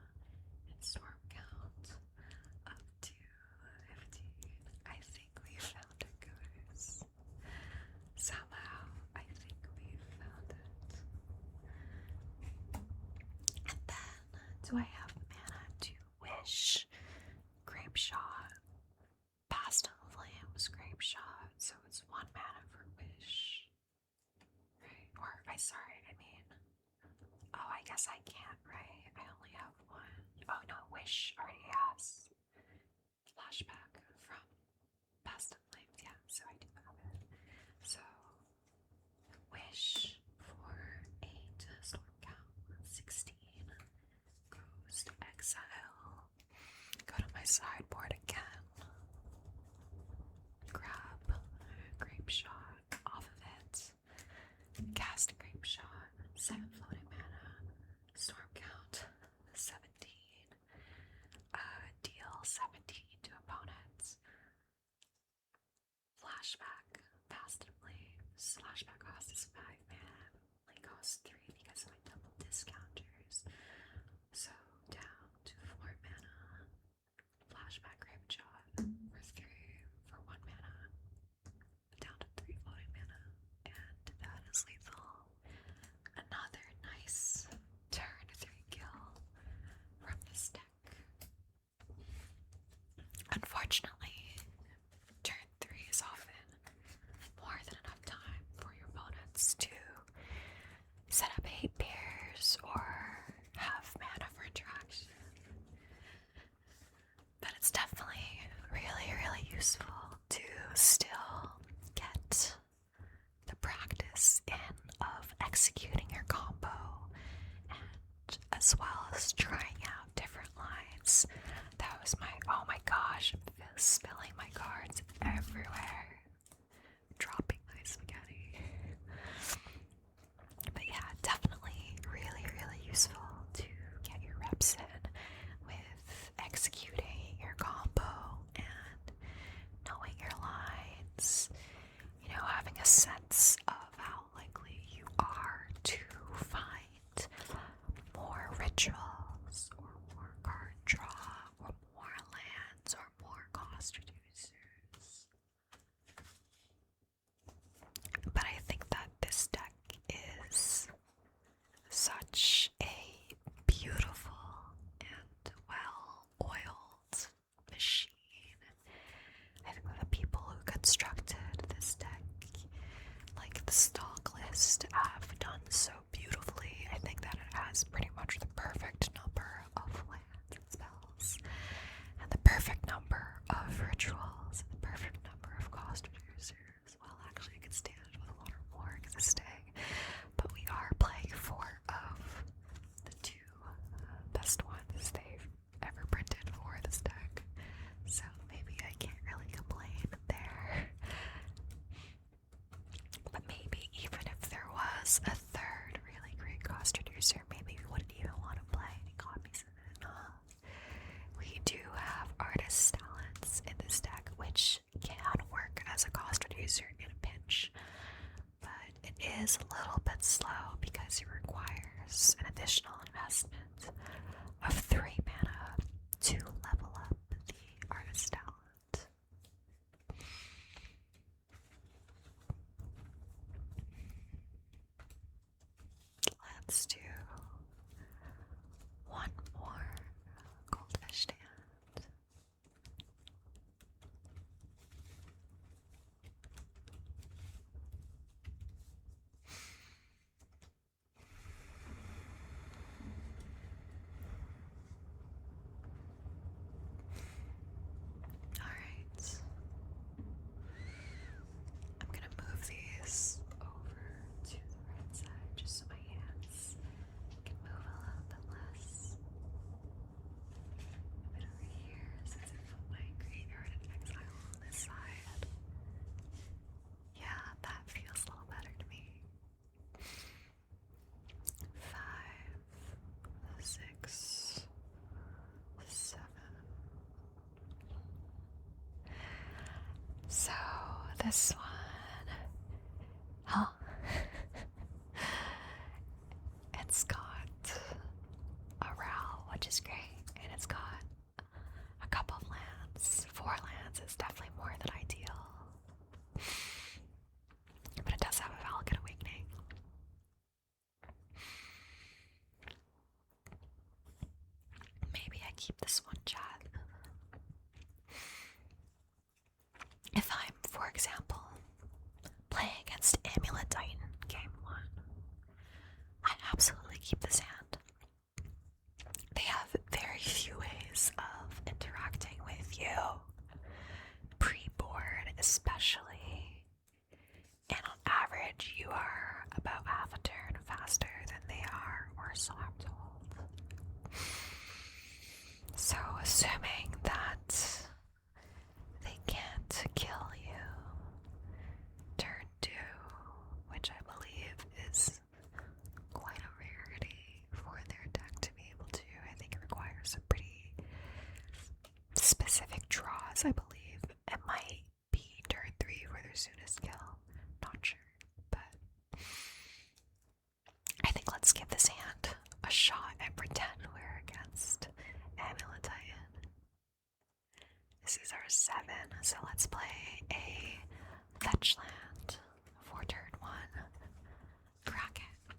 and storm count up to 15. I think we found it, guys. Somehow, I think we found it. And then, do I have mana to wish? Grape Shot. Past and Flames, Grape Shot. So it's 1 mana for wish. Right? Or, oh, I guess I can't, right? I only have 1. Oh no, wish already has flashback from Past and Flames. Yeah, so I do have it. So, wish for 8 storm count 16 goes to exile. Go to my sideboard again. Grab Grape Shot off of it. Cast Grape Shot. 7 floating mana. Storm count 17. Deal 17 to opponents. Flashback. Past and Flames. Flashback cost is 5 mana. Only costs 3 because of my double discounters. So down to 4 mana. Flashback Grape Shot for 3 for 1 mana. Down to 3 floating mana. And that is lethal. Another nice turn 3 kill from this deck. Unfortunately, turn 3 is often more than enough time for your opponents to set up 8 pairs or have mana for interaction. But it's definitely really, really useful to still get the practice in of executing your combo and as well as trying out different lines. That was oh my gosh, I'm spilling my cards everywhere. Dropping my spaghetti. But yeah, definitely really, really useful to get your reps in with executing your combo and knowing your lines. You know, having a sense of how likely you are to find more rituals or more card draw or more lands or more cost reducers. But I think that this deck is such a beautiful and well-oiled machine. I think that the people who constructed this deck, like the stock list, have done so beautifully. I think that it has pretty much the perfect number of lands and spells, and the perfect number of rituals, and the perfect number of cost reducers. Well, actually, I could stand it with 1 or more existing, but we are playing 4 of the 2 best ones they've ever printed for this deck, so maybe I can't really complain there. But maybe even if there was a 3rd really great cost reducer, maybe we wouldn't even want to play any copies of it. We do have artist talents in this deck, which can work as a cost reducer in a pinch, but it is a little bit slow because it requires an additional investment of 3 mana to level up the artist talent. Let's do one more goldfish stand. this one. Huh? It's got a row, which is great, and it's got a couple of lands. 4 lands is definitely more than ideal. But it does have a Valakut Awakening. Maybe I keep this one, chat. If I'm, for example, playing against Amulet Titan game 1, I absolutely keep this hand. They have very few ways of interacting with you, pre-board especially, and on average you are about half a turn faster than they are, or so I'm told. So assuming that they can't kill you turn 2, which I believe is quite a rarity for their deck to be able to. I think it requires some pretty specific draws, I believe. It might be turn 3 for their soonest kill. Not sure. But I think let's give this hand a shot and pretend we're against Amulet Titan. This is our 7, so let's play a fetch land for turn 1. Crack it.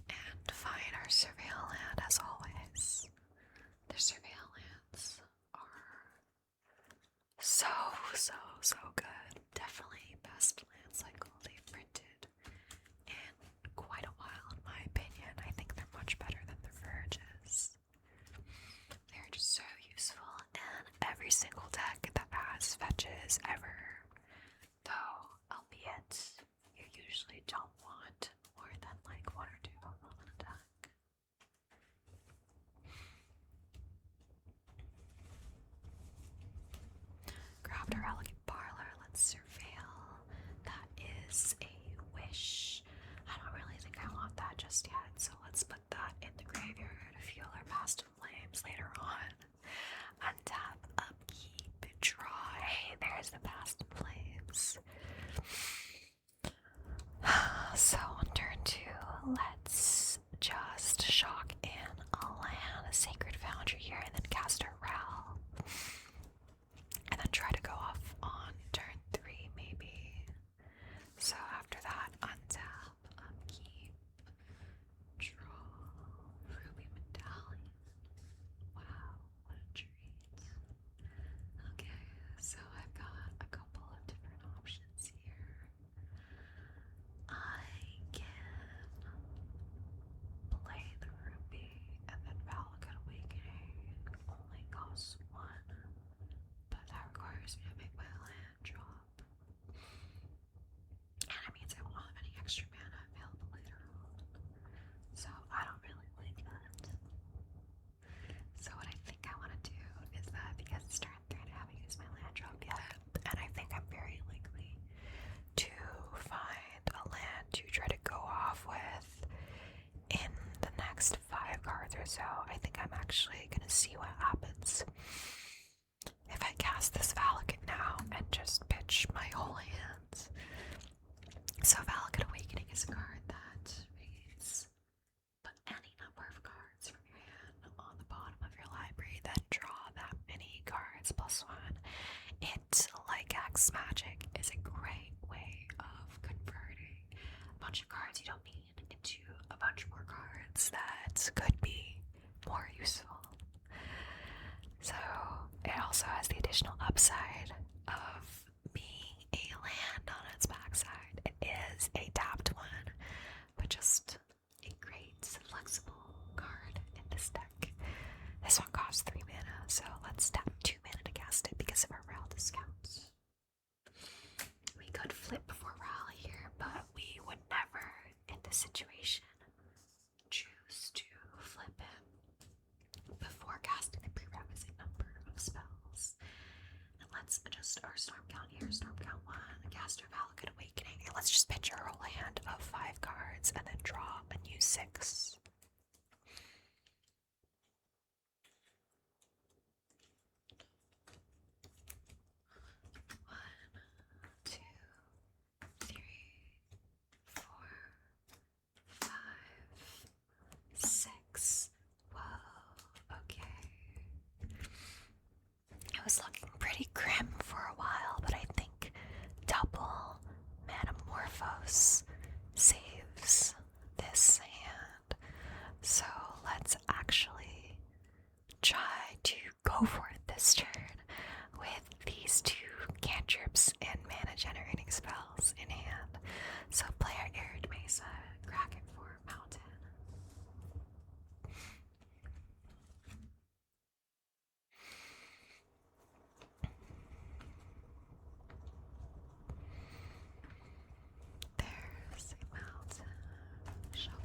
And find our surveil land as always. The surveil lands are so good. Definitely best land cycle they've printed in quite a while, in my opinion. I think they're much better than the Verges. They're just so useful in every single deck that has fetches ever. Though, albeit, you usually don't want more than like 1 or 2 of them in a deck. Grabbed our elegant parlor. Let's surveil. That is a wish. I don't really think I want that just yet, so let's put that in the graveyard to fuel our past flames later on. Untap, upkeep, draw. Hey, there's the past flames. So on turn 2, let's just shock in a land, a Sacred Foundry here, and then cast a Ral. And then try to go off on turn 3, maybe. So after that, untap, upkeep, draw, Ruby Medallion. Wow, what a treat. Okay, so I've got a couple of different options here. I can play the Ruby and then Valakut Awakening. Only costs 1. But that requires me to make my land drop. And it means I won't have any extra mana available later on. So I don't really like that. So what I think I want to do is that because it's turn 3 and I haven't used my land drop yet, and I think I'm very likely to find a land to try to go off with in the next 5 cards or so, I think I'm actually going to see what happens. If I cast this Valakut now and just pitch my whole hands. So Valakut Awakening is a card that reads, put any number of cards from your hand on the bottom of your library, then draw that many cards plus 1. It, like X Magic, is a great way of converting a bunch of cards you don't need into a bunch more cards that could be more useful. So it also has the additional upside of being a land on its backside. It is a tapped one, but just a great flexible card in this deck. This one costs 3 mana, so let's tap 2 mana to cast it because of our Ral discounts. We could flip before Ral here, but we would never, in this situation, choose to flip him before casting the prerequisite number of spells. And let's adjust our storm count here. Storm count 1, cast our Valakut Awakening, and let's just pitch our whole hand of 5 cards and then draw a new 6. House saves this hand. So let's actually try to go for it this turn with these two cantrips and mana generating spells in hand. So play our Arid Mesa, Kraken for Mountain. There's a mountain. Shuffle.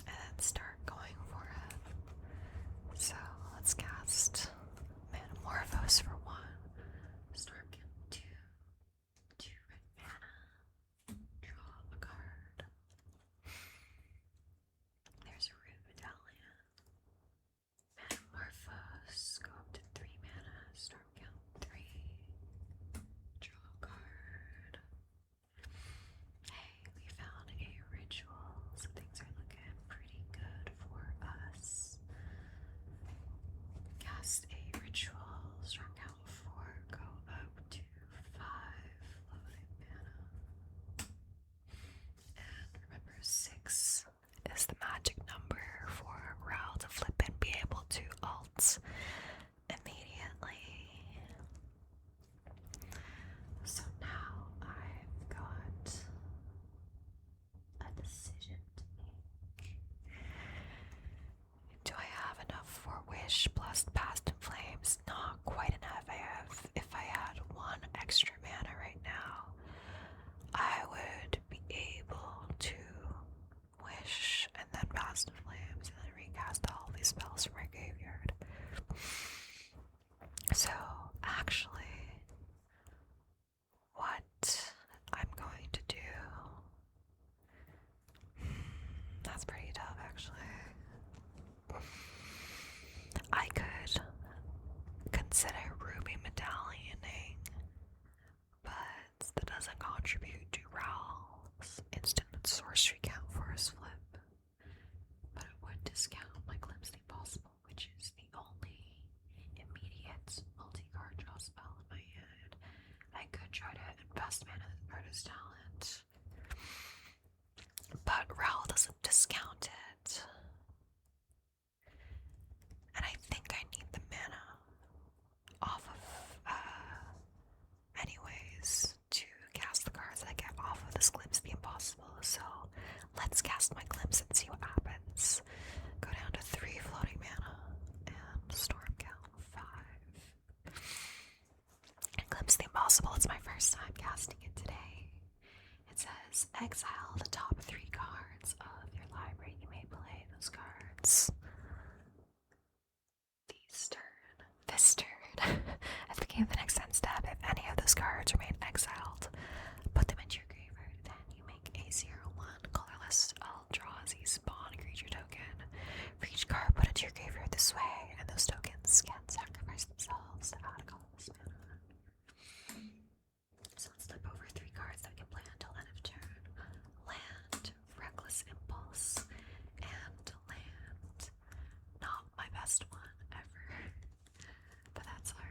And then start going for it. So let's cast Metamorphose for 1. Storm Count 2 red mana. Draw a card. There's a Root Medallion. Metamorphose, go up to 3 mana. Storm Count 3. Draw a card. Hey, we found a ritual, so things are looking pretty good for us. Cast a ritual. Storm Count 4, go up to 5 floating mana. And remember, 6 is the magic number for Ral to flip and be able to alt immediately. So now I've got a decision to make. Do I have enough for Wish plus Past in Flames? Not quite enough. If I had 1 extra mana right now, I would be able to Wish and then Past in Flames and then recast all these spells from my graveyard. So actually, what I'm going to do, that's pretty tough actually. I could consider Ruby Medallioning, but that doesn't contribute to Ral's instant sorcery count for his flip. But it would discount my Glimpse the Impossible, which is the only immediate multi-card draw spell in my hand. I could try to invest mana in Artist Talent, but Ral doesn't discount it. And I think I need the mana off of, anyways, to cast the cards that I get off of this Glimpse the Impossible. So let's cast my Glimpse and see what happens. Go down to 3 floating mana and Storm Count 5. And Glimpse the Impossible, it's my first time casting it today. It says, exile the top 3 cards of your library. You may play those cards this turn. At the beginning of the next end step, if any of those cards remain exiled, put them into your graveyard. Then you make a 0/1 colorless Eldrazi spawn creature token. For each card put into your graveyard this way, and those tokens can sacrifice themselves to add a colorless mana. So let's flip over 3 cards that we can play until end of turn. Land, Reckless Impulse, and Land. Not my best one ever, but that's alright.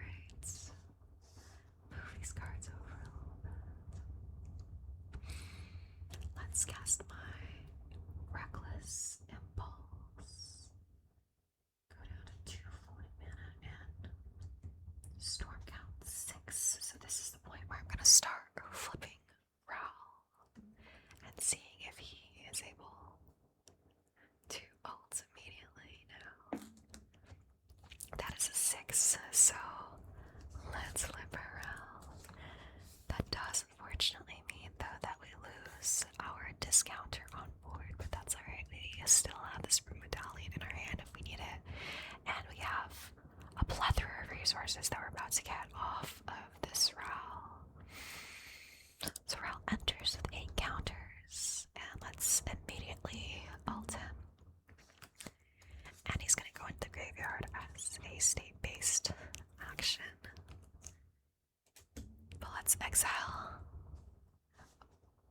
Move these cards over a little bit. Let's cast my Reckless Impulse. Go down to 2 floating mana and Storm Count 6. So this is the point where I'm gonna start flipping Ral and seeing if he is able to ult immediately now. That is a 6, so let's flip Ral. That does unfortunately mean though that we lose our discounter on board, but that's alright. We still have this Root Medallion in our hand if we need it, and we have a plethora of resources that we're about to get off of this Ral. So Ral enters with 8 counters, and let's immediately ult him. And he's gonna go into the graveyard as a state-based action. But let's exile.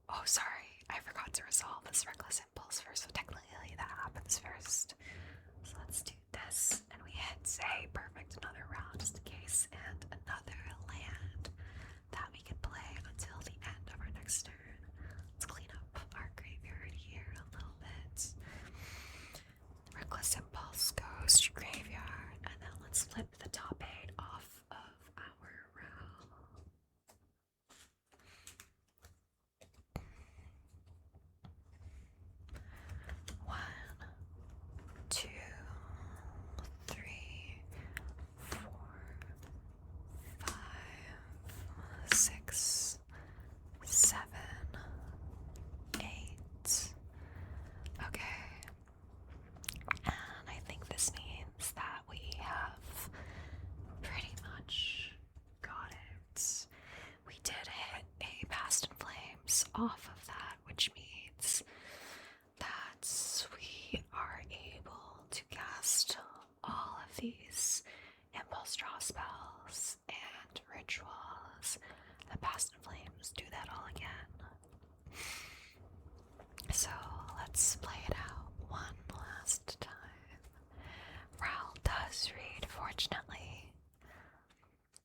Oh, sorry. I forgot to resolve this reckless impulse first, so technically that happens first. So let's do this, and we hit a perfect another round just in case, and another land that we can play until the end of our next turn. Let's clean up our graveyard here a little bit. Reckless impulse goes to graveyard, and then let's flip the top 8 off of our row. 1, 2, 3, 4, 5, 6, 7, 8. Okay. And I think this means that we have pretty much got it. We did hit a Past in Flames off of that, which means that we are able to cast all of these impulse draw spells and rituals. The Past in Flames do that all again. So let's play it out one last time. Raoul does read, fortunately,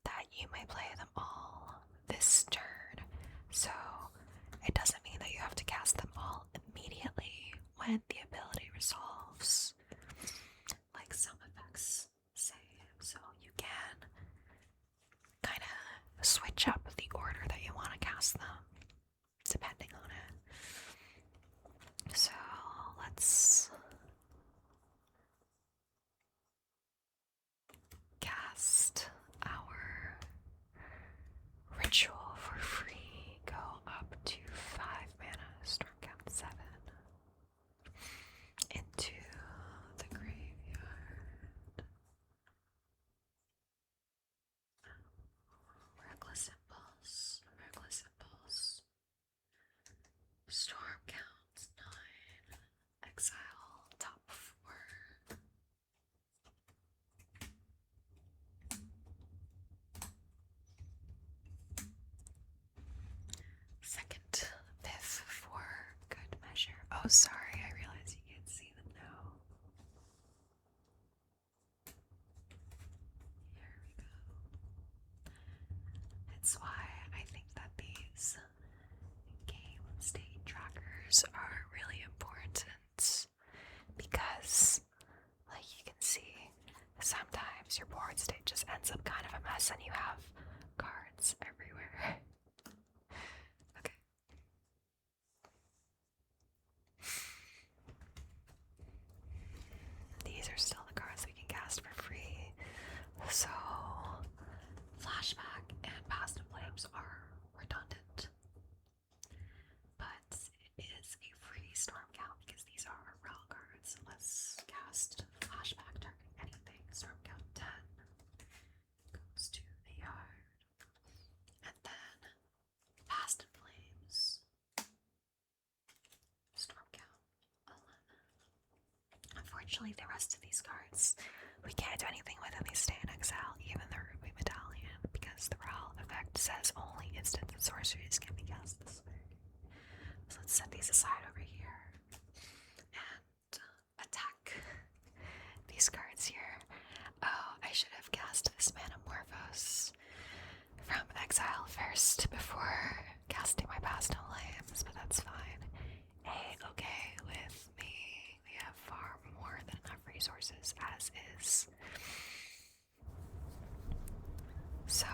that you may play them all this turn, so it doesn't mean that you have to cast them all immediately when the ability resolves, like some effects say. So you can kind of switch up the order that you want to cast them, depending on it. So let's cast our ritual for free. Go up to 5 mana, storm count 7, into the graveyard. Reckless impulse, reckless impulse. Storm count 9, exile top 4. Second, fifth for good measure. Oh, sorry, I realize you can't see the no. Here we go. It's why I think that these game state trackers are really important, because, like you can see, sometimes your board state just ends up kind of a mess and you have cards everywhere. Okay. These are still the cards we can cast for free. So, Flashback and Past in Flames are redundant. But it is a free storm count because these are our rel cards. So let's cast Flashback targeting anything. Storm count 10 goes to the yard. And then Past in Flames. Storm count 11. Unfortunately, the rest of these cards, we can't do anything with them. They stay in exile, even the Ruby Medallion, because the RAL effect says only instant and sorceries can be cast this way. So let's set these aside over here and attack these cards here. Oh, I should have cast this Manamorphose from exile first before casting my Past in Flames, but that's fine. Hey, okay with me. We have far more than enough resources as is. So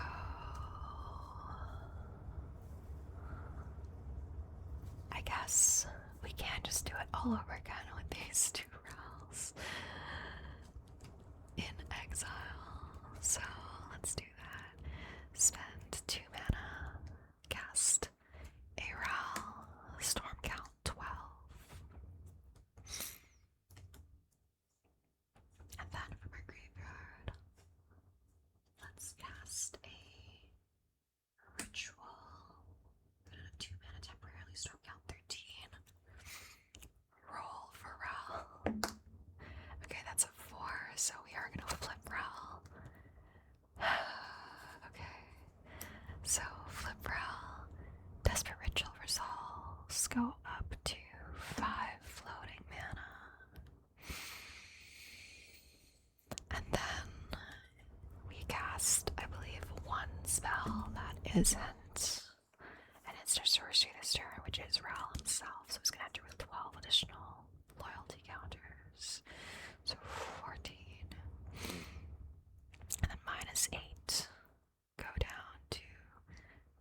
I guess we can't just do it all over again with these 2 RALs in exile. So let's do that. Spend 2 mana, cast a RAL, storm count 12. And then from our graveyard, let's cast a ritual. Put in a 2 mana temporarily, storm count 13. Roll for RAL. Okay, that's a 4, so we are gonna flip RAL. Okay. up to 5 floating mana. And then we cast, I believe, one spell that isn't an instant sorcery this turn, which is Ral himself. So he's going to enter with 12 additional loyalty counters. So 14. And then -8. Go down to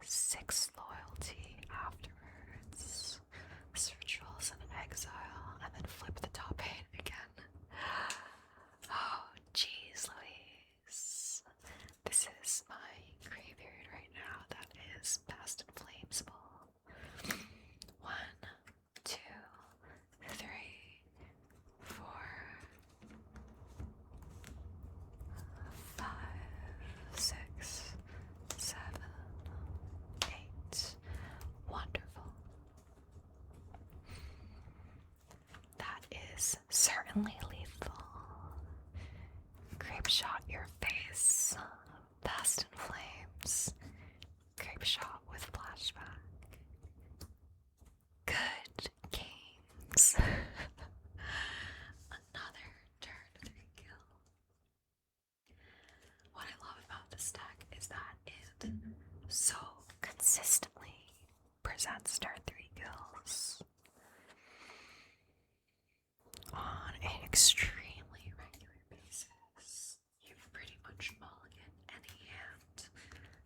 6 loyalty afterwards. Rituals and exile, and then flip the top 8 again. Oh, jeez Louise. This is my graveyard right now that is Past in Flames full. 1, 2, 3, 4, 5, 6, 7, 8. Wonderful. That is certainly lethal. Grape shot your face. Past in Flames. Grape shot with flashback. Good games. Another turn 3 kill. What I love about this deck is that it so consistently presents turn 3 kills on an extremely regular basis. You've pretty much mulliganed any hand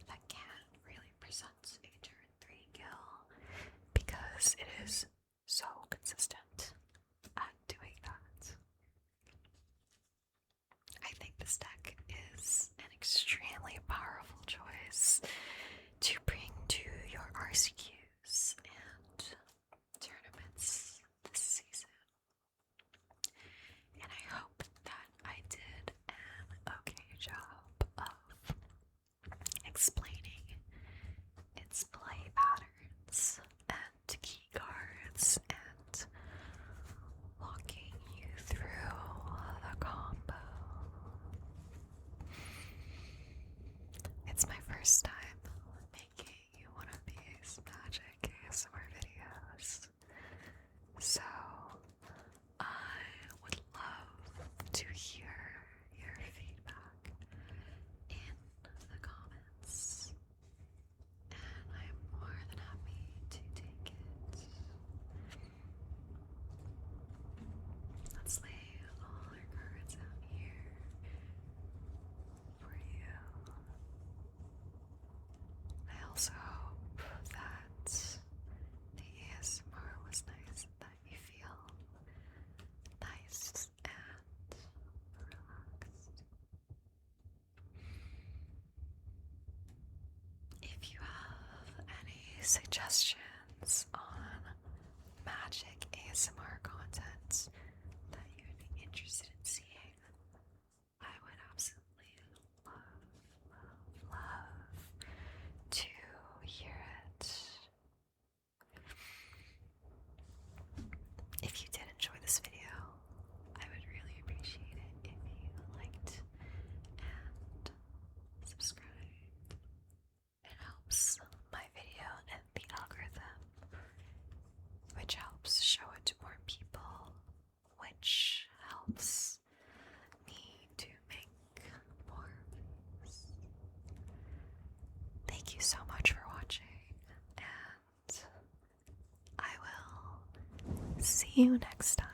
that can really present a turn 3 kill because it is so consistent at doing that. I think this deck is an extremely powerful choice to bring to your RCQs and tournaments this season. And I hope that I did an okay job of explaining its play patterns and key cards and walking you through the combo. It's my first time making one of these Magic ASMR videos, so I would love to hear your feedback in the comments, and I am more than happy to take it. Let's lay all our cards out here for you. I also hope that the ASMR was nice, that you feel nice and relaxed. If you have any suggestions on Magic ASMR content that you would be interested in seeing, I would absolutely love to hear it. If you did enjoy this video, I would really appreciate it if you liked and subscribed. It helps my video in the algorithm, which helps show it to more people, which helps me to make more videos. Thank you so much for watching, and I will see you next time.